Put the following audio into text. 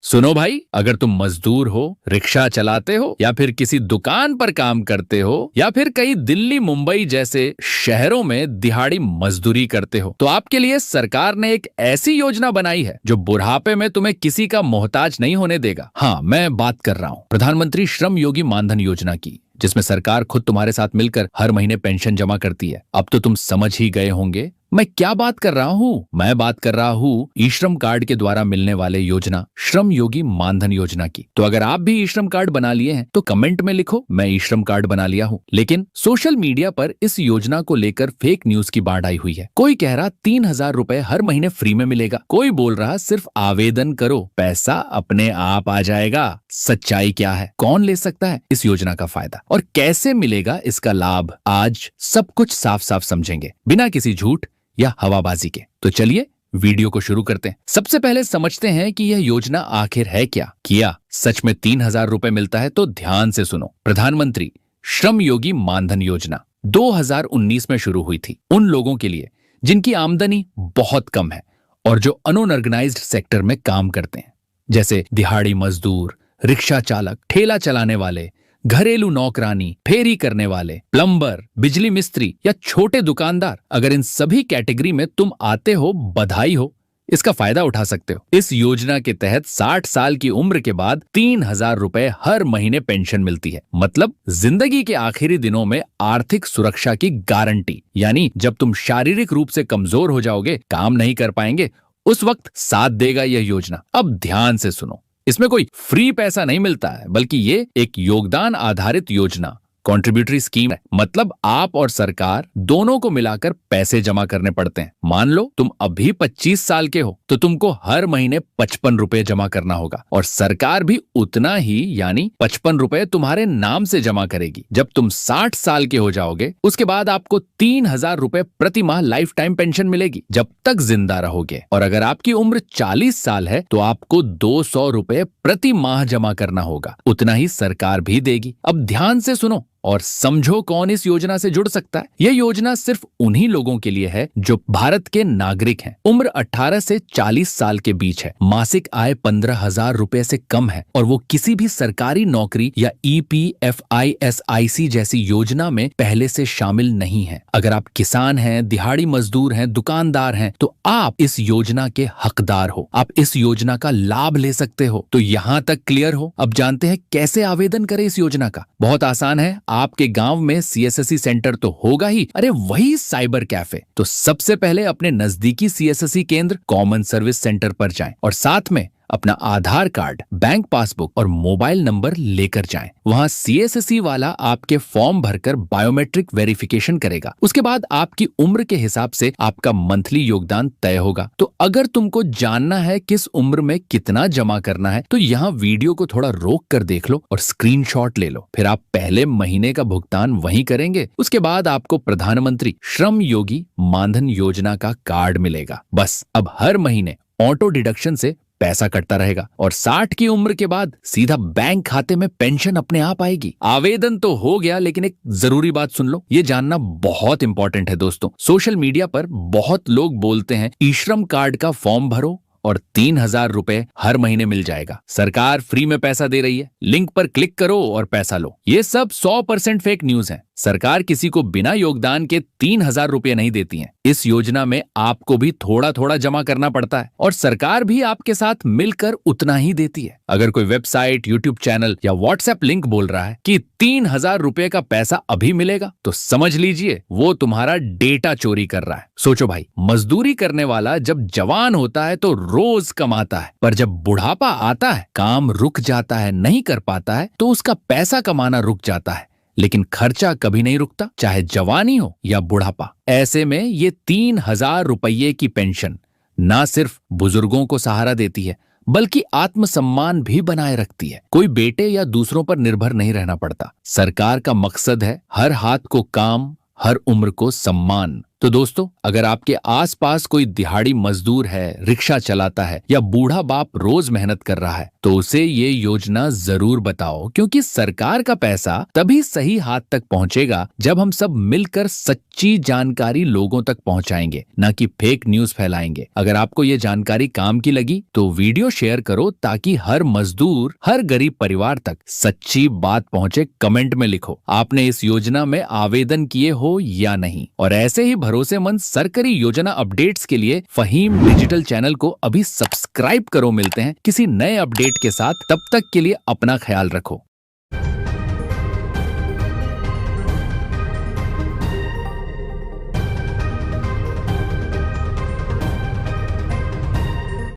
सुनो भाई, अगर तुम मजदूर हो, रिक्शा चलाते हो या फिर किसी दुकान पर काम करते हो या फिर कहीं दिल्ली मुंबई जैसे शहरों में दिहाड़ी मजदूरी करते हो, तो आपके लिए सरकार ने एक ऐसी योजना बनाई है जो बुढ़ापे में तुम्हें किसी का मोहताज नहीं होने देगा। हाँ, मैं बात कर रहा हूँ प्रधानमंत्री श्रम योगी मानधन योजना की, जिसमें सरकार खुद तुम्हारे साथ मिलकर हर महीने पेंशन जमा करती है। अब तो तुम समझ ही गए होंगे मैं क्या बात कर रहा हूँ। मैं बात कर रहा हूँ ई श्रम कार्ड के द्वारा मिलने वाले योजना श्रम योगी मानधन योजना की। तो अगर आप भी ई श्रम कार्ड बना लिए हैं तो कमेंट में लिखो मैं ई श्रम कार्ड बना लिया हूँ। लेकिन सोशल मीडिया पर इस योजना को लेकर फेक न्यूज की बाढ़ आई हुई है। कोई कह रहा 3,000 रुपए हर महीने फ्री में मिलेगा, कोई बोल रहा सिर्फ आवेदन करो पैसा अपने आप आ जाएगा। सच्चाई क्या है, कौन ले सकता है इस योजना का फायदा और कैसे मिलेगा इसका लाभ, आज सब कुछ साफ साफ समझेंगे बिना किसी झूठ या हवाबाजी के। तो चलिए वीडियो को शुरू करते हैं। सबसे पहले समझते हैं कि यह योजना आखिर है क्या सच में 3,000 रुपए मिलता है? तो ध्यान से सुनो। प्रधानमंत्री श्रम योगी मानधन योजना 2019 में शुरू हुई थी उन लोगों के लिए जिनकी आमदनी बहुत कम है और जो अनऑर्गेनाइज्ड सेक्टर में काम करते हैं, जैसे दिहाड़ी मजदूर, रिक्शा चालक, ठेला चलाने वाले, घरेलू नौकरानी, फेरी करने वाले, प्लम्बर, बिजली मिस्त्री या छोटे दुकानदार। अगर इन सभी कैटेगरी में तुम आते हो, बधाई हो, इसका फायदा उठा सकते हो। इस योजना के तहत 60 साल की उम्र के बाद 3,000 रुपए हर महीने पेंशन मिलती है। मतलब जिंदगी के आखिरी दिनों में आर्थिक सुरक्षा की गारंटी। यानी जब तुम शारीरिक रूप से कमजोर हो जाओगे, काम नहीं कर पाएंगे, उस वक्त साथ देगा यह योजना। अब ध्यान से सुनो, इसमें कोई फ्री पैसा नहीं मिलता है, बल्कि ये एक योगदान आधारित योजना, कॉन्ट्रीब्यूटरी स्कीम है। मतलब आप और सरकार दोनों को मिलाकर पैसे जमा करने पड़ते हैं। मान लो तुम अभी 25 साल के हो तो तुमको हर महीने 55 रुपए जमा करना होगा और सरकार भी उतना ही, यानी 55 रुपए तुम्हारे नाम से जमा करेगी। जब तुम 60 साल के हो जाओगे उसके बाद आपको 3,000 रुपए प्रति माह लाइफ टाइम पेंशन मिलेगी जब तक जिंदा रहोगे। और अगर आपकी उम्र 40 साल है तो आपको 200 रुपए प्रति माह जमा करना होगा, उतना ही सरकार भी देगी। अब ध्यान से सुनो और समझो कौन इस योजना से जुड़ सकता है। यह योजना सिर्फ उन्हीं लोगों के लिए है जो भारत के नागरिक हैं, उम्र 18 से 40 साल के बीच है, मासिक आय 15,000 रुपए से कम है और वो किसी भी सरकारी नौकरी या EPFISIC जैसी योजना में पहले से शामिल नहीं है। अगर आप किसान हैं, दिहाड़ी मजदूर हैं, दुकानदार हैं, तो आप इस योजना के हकदार हो, आप इस योजना का लाभ ले सकते हो। तो यहाँ तक क्लियर हो? अब जानते हैं कैसे आवेदन करें इस योजना का। बहुत आसान है। आपके गांव में CSSC सेंटर तो होगा ही, अरे वही साइबर कैफे। तो सबसे पहले अपने नजदीकी CSSC केंद्र, कॉमन सर्विस सेंटर पर जाएं और साथ में अपना आधार कार्ड, बैंक पासबुक और मोबाइल नंबर लेकर जाएं। वहां CSSC वाला आपके फॉर्म भरकर बायोमेट्रिक वेरिफिकेशन करेगा। उसके बाद आपकी उम्र के हिसाब से आपका मंथली योगदान तय होगा। तो अगर तुमको जानना है किस उम्र में कितना जमा करना है तो यहाँ वीडियो को थोड़ा रोक कर देख लो और स्क्रीनशॉट ले लो। फिर आप पहले महीने का भुगतान वहीं करेंगे। उसके बाद आपको प्रधानमंत्री श्रम योगी मानधन योजना का कार्ड मिलेगा। बस अब हर महीने ऑटो डिडक्शन से पैसा कटता रहेगा और 60 की उम्र के बाद सीधा बैंक खाते में पेंशन अपने आप आएगी। आवेदन तो हो गया, लेकिन एक जरूरी बात सुन लो, ये जानना बहुत इंपॉर्टेंट है दोस्तों। सोशल मीडिया पर बहुत लोग बोलते हैं ई श्रम कार्ड का फॉर्म भरो और 3,000 रुपए हर महीने मिल जाएगा, सरकार फ्री में पैसा दे रही है, लिंक पर क्लिक करो और पैसा लो। ये सब 100% फेक न्यूज है। सरकार किसी को बिना योगदान के 3,000 रुपए नहीं देती है। इस योजना में आपको भी थोड़ा थोड़ा जमा करना पड़ता है और सरकार भी आपके साथ मिलकर उतना ही देती है। अगर कोई वेबसाइट, यूट्यूब चैनल या व्हाट्सएप लिंक बोल रहा है कि 3,000 रुपए का पैसा अभी मिलेगा, तो समझ लीजिए वो तुम्हारा डेटा चोरी कर रहा है। सोचो भाई, मजदूरी करने वाला जब जवान होता है तो रोज कमाता है, पर जब बुढ़ापा आता है, काम रुक जाता है, नहीं कर पाता है, तो उसका पैसा कमाना रुक जाता है, लेकिन खर्चा कभी नहीं रुकता, चाहे जवानी हो या बुढ़ापा। ऐसे में ये 3,000 रुपये की पेंशन ना सिर्फ बुजुर्गों को सहारा देती है बल्कि आत्मसम्मान भी बनाए रखती है। कोई बेटे या दूसरों पर निर्भर नहीं रहना पड़ता। सरकार का मकसद है हर हाथ को काम, हर उम्र को सम्मान। तो दोस्तों, अगर आपके आसपास कोई दिहाड़ी मजदूर है, रिक्शा चलाता है या बूढ़ा बाप रोज मेहनत कर रहा है, तो उसे ये योजना जरूर बताओ, क्योंकि सरकार का पैसा तभी सही हाथ तक पहुंचेगा जब हम सब मिलकर सच्ची जानकारी लोगों तक पहुंचाएंगे, ना कि फेक न्यूज फैलाएंगे। अगर आपको ये जानकारी काम की लगी तो वीडियो शेयर करो, ताकि हर मजदूर, हर गरीब परिवार तक सच्ची बात पहुंचे। कमेंट में लिखो आपने इस योजना में आवेदन किए हो या नहीं। और ऐसे ही भरोसेमंद सरकारी योजना अपडेट्स के लिए फहीम डिजिटल चैनल को अभी सब्सक्राइब करो। मिलते हैं किसी नए अपडेट के साथ, तब तक के लिए अपना ख्याल रखो।